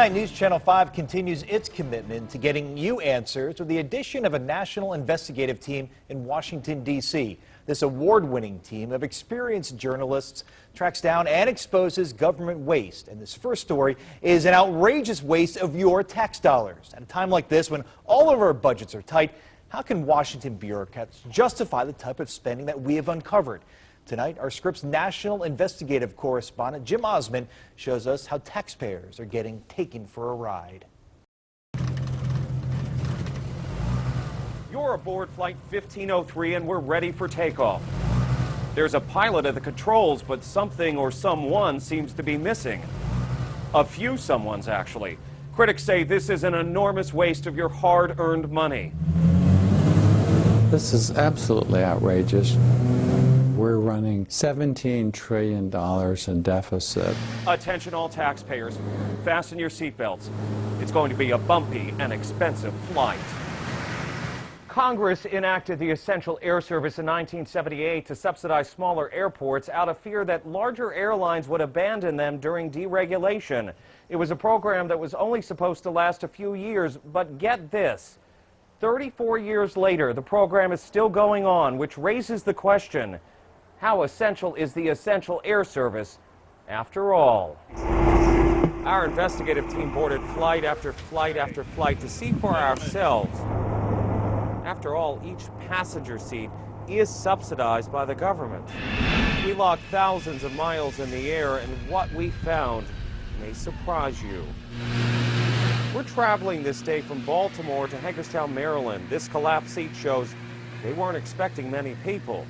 News Channel 5 continues its commitment to getting you answers with the addition of a national investigative team in Washington, D.C. This award-winning team of experienced journalists tracks down and exposes government waste. And this first story is an outrageous waste of your tax dollars. At a time like this, when all of our budgets are tight, how can Washington bureaucrats justify the type of spending that we have uncovered? Tonight, our Scripps national investigative correspondent Jim Osman shows us how taxpayers are getting taken for a ride. You're aboard Flight 1503 and we're ready for takeoff. There's a pilot at the controls, but something or someone seems to be missing. A few someones, actually. Critics say this is an enormous waste of your hard-earned money. This is absolutely outrageous. We're running $17 trillion in deficit. Attention all taxpayers, fasten your seatbelts. It's going to be a bumpy and expensive flight. Congress enacted the Essential Air Service in 1978 to subsidize smaller airports out of fear that larger airlines would abandon them during deregulation. It was a program that was only supposed to last a few years, but get this. 34 years later, the program is still going on, which raises the question, how essential is the Essential Air Service after all? Our investigative team boarded flight after flight after flight to see for ourselves. After all, each passenger seat is subsidized by the government. We logged thousands of miles in the air, and what we found may surprise you. We're traveling this day from Baltimore to Hagerstown, Maryland. This collapsed seat shows they weren't expecting many people.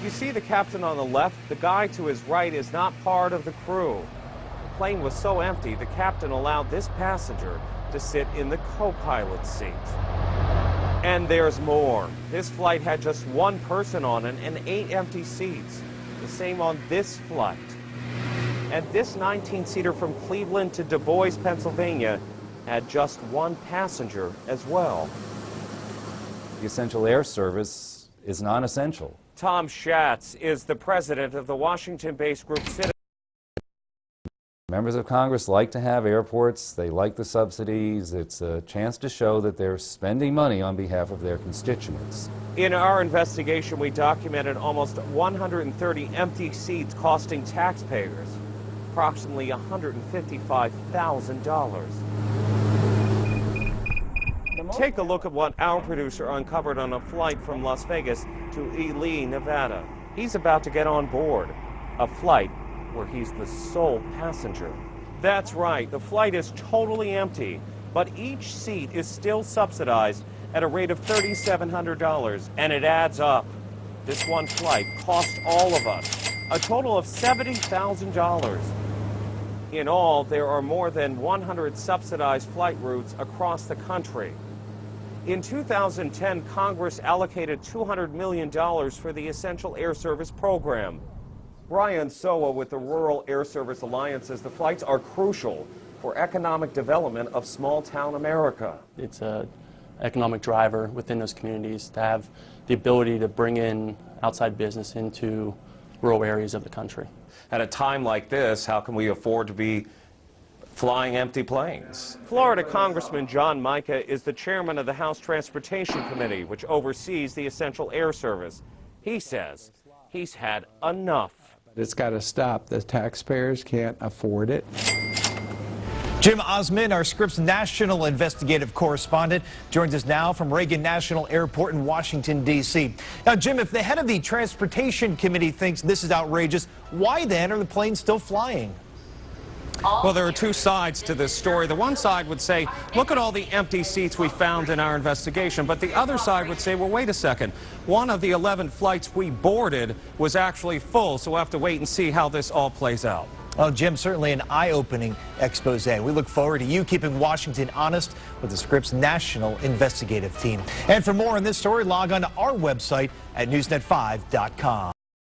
You see the captain on the left? The guy to his right is not part of the crew. The plane was so empty, the captain allowed this passenger to sit in the co-pilot seat. And there's more. This flight had just one person on it and 8 empty seats. The same on this flight. And this 19-seater from Cleveland to Du Bois, Pennsylvania, had just one passenger as well. The Essential Air Service is non-essential. Tom Schatz is the president of the Washington-based group Citizen. Members of Congress like to have airports. They like the subsidies. It's a chance to show that they're spending money on behalf of their constituents. In our investigation, we documented almost 130 empty seats costing taxpayers approximately $155,000. Take a look at what our producer uncovered on a flight from Las Vegas to Ely, Nevada. He's about to get on board a flight where he's the sole passenger. That's right, the flight is totally empty, but each seat is still subsidized at a rate of $3,700, and it adds up. This one flight cost all of us a total of $70,000. In all, there are more than 100 subsidized flight routes across the country. In 2010, Congress allocated $200 million for the Essential Air Service program. Brian Sowa with the Rural Air Service Alliance says the flights are crucial for economic development of small-town America. It's an economic driver within those communities to have the ability to bring in outside business into rural areas of the country. At a time like this, how can we afford to be flying empty planes? Florida Congressman John Mica is the chairman of the House Transportation Committee, which oversees the Essential Air Service. He says he's had enough. It's got to stop. The taxpayers can't afford it. Jim Osman, our Scripps national investigative correspondent, joins us now from Reagan National Airport in Washington, D.C. Now, Jim, if the head of the Transportation Committee thinks this is outrageous, why then are the planes still flying? Well, there are two sides to this story. The one side would say, look at all the empty seats we found in our investigation. But the other side would say, well, wait a second. One of the 11 flights we boarded was actually full, so we'll have to wait and see how this all plays out. Well, Jim, certainly an eye-opening expose. We look forward to you keeping Washington honest with the Scripps National Investigative Team. And for more on this story, log on to our website at newsnet5.com.